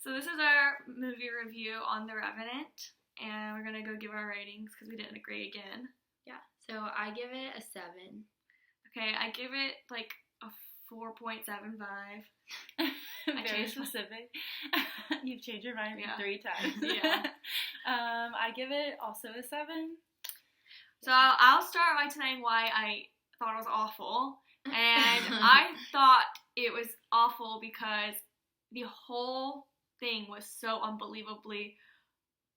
So this is our movie review on The Revenant, and we're gonna go give our ratings because we didn't agree again. Yeah, so I give it a 7. Okay, I give it like a 4.75. Very specific. You've changed your mind 3 times. Yeah. I give it also a 7. So I'll start by saying why I thought it was awful. And I thought it was awful because the whole thing was so unbelievably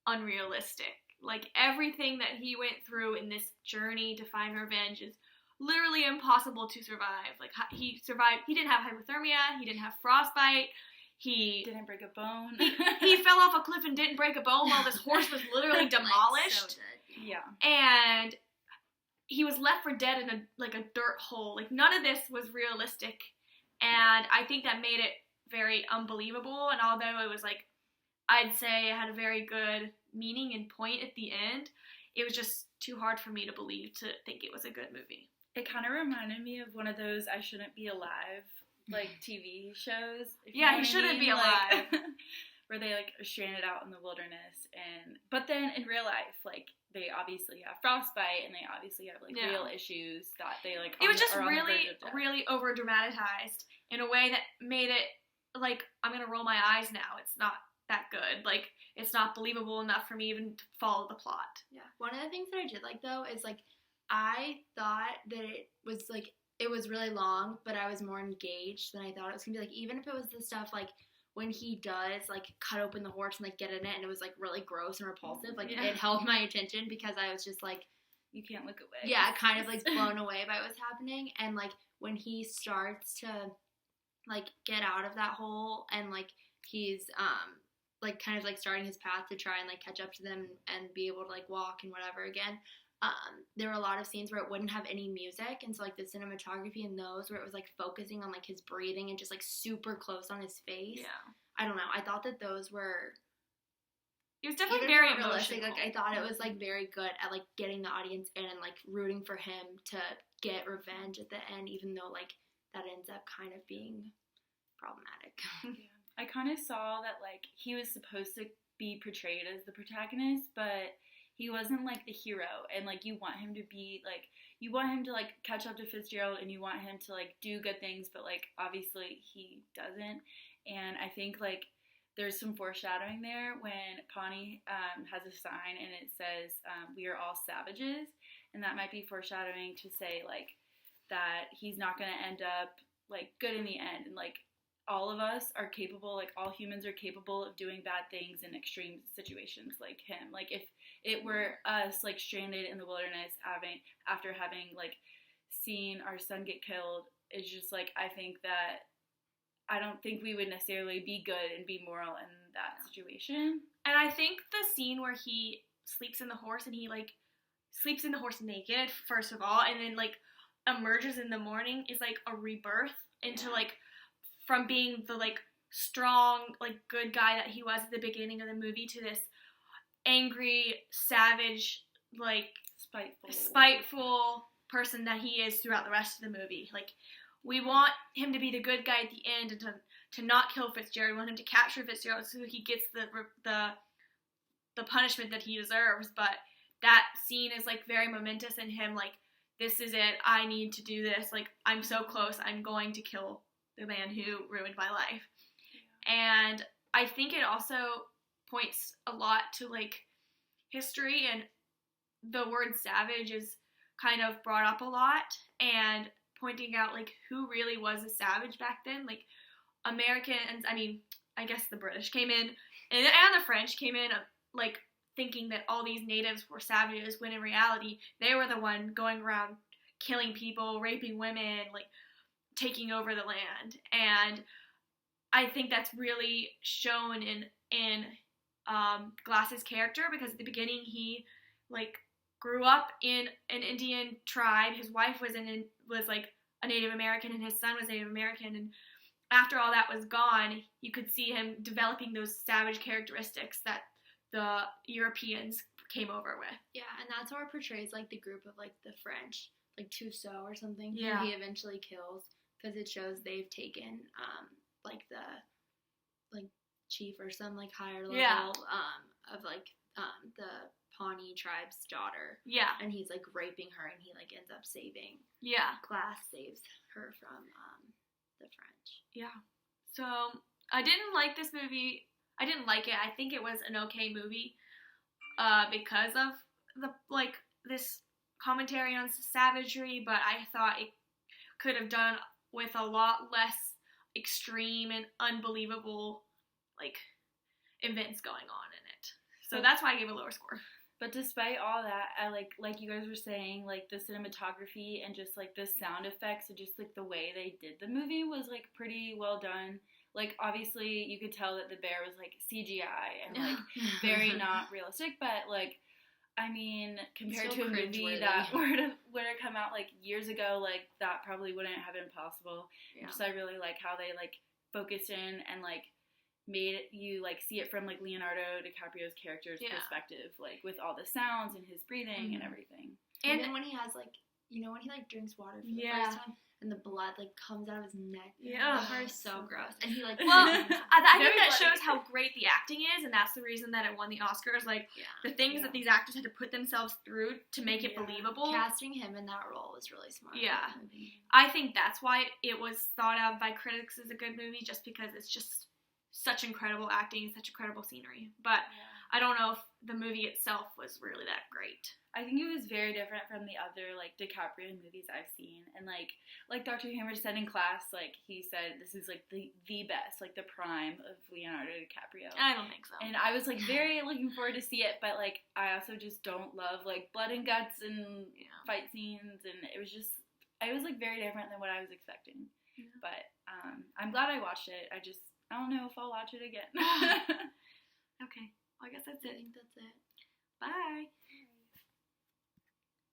unrealistic. Like, everything that he went through in this journey to find revenge is literally impossible to survive. Like, he survived. He didn't have hypothermia. He didn't have frostbite. He didn't break a bone. he fell off a cliff and didn't break a bone while this horse was literally demolished. So dead. Yeah. And he was left for dead in a dirt hole. Like, none of this was realistic. And I think that made it very unbelievable. And although it was like, I'd say it had a very good meaning and point at the end, it was just too hard for me to believe to think it was a good movie. It kind of reminded me of one of those I Shouldn't Be Alive, like, TV shows. Yeah, he shouldn't be alive. Like, where they, like, are stranded out in the wilderness. But then in real life, like, they obviously have frostbite and they obviously have, like, real issues that they, like, it was just really over dramatized in a way that made it, like, I'm gonna roll my eyes now. It's not that good. Like, it's not believable enough for me even to follow the plot. Yeah. One of the things that I did like, though, is, like, I thought that it was really long, but I was more engaged than I thought it was gonna be. Like, even if it was the stuff, like, when he does, like, cut open the horse and, like, get in it, and it was, like, really gross and repulsive, like, it held my attention because I was just, like, you can't look away. Yeah, kind of, like, blown away by what's happening. And, like, when he starts to, like, get out of that hole and, like, he's, like, kind of, like, starting his path to try and, like, catch up to them and be able to, like, walk and whatever again, there were a lot of scenes where it wouldn't have any music, and so, like, the cinematography in those where it was, like, focusing on, like, his breathing and just, like, super close on his face. Yeah. I don't know. I thought that those were... It was definitely very realistic. emotional. Like, I thought it was, like, very good at, like, getting the audience in and, like, rooting for him to get revenge at the end, even though, like, that ends up kind of being problematic. Yeah. I kind of saw that, like, he was supposed to be portrayed as the protagonist, but he wasn't, like, the hero, and, like, you want him to be, like, catch up to Fitzgerald, and you want him to, like, do good things, but, like, obviously he doesn't, and I think, like, there's some foreshadowing there when Pawnee has a sign, and it says, we are all savages, and that might be foreshadowing to say, like, that he's not going to end up, like, good in the end, and, like, all of us are capable, like, all humans are capable of doing bad things in extreme situations like him. Like, if it were us, like, stranded in the wilderness after having, like, seen our son get killed, it's just, like, I don't think we would necessarily be good and be moral in that situation. And I think the scene where he sleeps in the horse and he, like, sleeps in the horse naked, first of all, and then, like, emerges in the morning is, like, a rebirth into, like, from being the, like, strong, like, good guy that he was at the beginning of the movie to this angry, savage, like, spiteful person that he is throughout the rest of the movie. Like, we want him to be the good guy at the end and to not kill Fitzgerald. We want him to capture Fitzgerald so he gets the punishment that he deserves. But that scene is, like, very momentous in him, like, this is it, I need to do this, like, I'm so close, I'm going to kill the man who ruined my life. Yeah. And I think it also points a lot to, like, history, and the word savage is kind of brought up a lot, and pointing out, like, who really was a savage back then. Like, Americans, I mean, I guess the British came in, and the French came in, like, thinking that all these natives were savages, when in reality, they were the one going around killing people, raping women, like, taking over the land. And I think that's really shown in Glass's character, because at the beginning he, like, grew up in an Indian tribe. His wife was like a Native American, and his son was Native American, and after all that was gone, you could see him developing those savage characteristics that the Europeans came over with. Yeah, and that's how it portrays, like, the group of, like, the French, like, Tussaud or something, yeah, who he eventually kills, because it shows they've taken, like, like chief or some like higher level Yeah. of like the Pawnee tribe's daughter. Yeah. And he's like raping her, and he like ends up saving. Yeah. Glass saves her from the French. Yeah. So I didn't like this movie. I didn't like it. I think it was an okay movie, because of the like this commentary on savagery, but I thought it could have done with a lot less extreme and unbelievable like events going on in it. So that's why I gave a lower score. But despite all that, I like you guys were saying, like the cinematography and just like the sound effects and just like the way they did the movie was like pretty well done. Like obviously you could tell that the bear was like CGI and like very not realistic, but like I mean, compared to a movie that would have come out like years ago, like that probably wouldn't have been possible. Yeah. So I really like how they like focused in and like made you like see it from like Leonardo DiCaprio's character's perspective, like with all the sounds and his breathing and everything. And then when he has like, you know, when he like drinks water for the first time and the blood like comes out of his neck. Yeah, it's so gross. And he like, well, I think that shows how great the acting is, and that's the reason that it won the Oscars. Like the things that these actors had to put themselves through to make it believable. Casting him in that role was really smart. Yeah, I think that's why it was thought of by critics as a good movie, just because it's just such incredible acting, such incredible scenery. But I don't know if the movie itself was really that great. I think it was very different from the other like DiCaprio movies I've seen, and like Dr. Hammer said in class, like he said this is like the best, like the prime of Leonardo DiCaprio. I don't think so. And I was like very looking forward to see it, but like I also just don't love like blood and guts and fight scenes, and it was like very different than what I was expecting. But I'm glad I watched it. I don't know if I'll watch it again.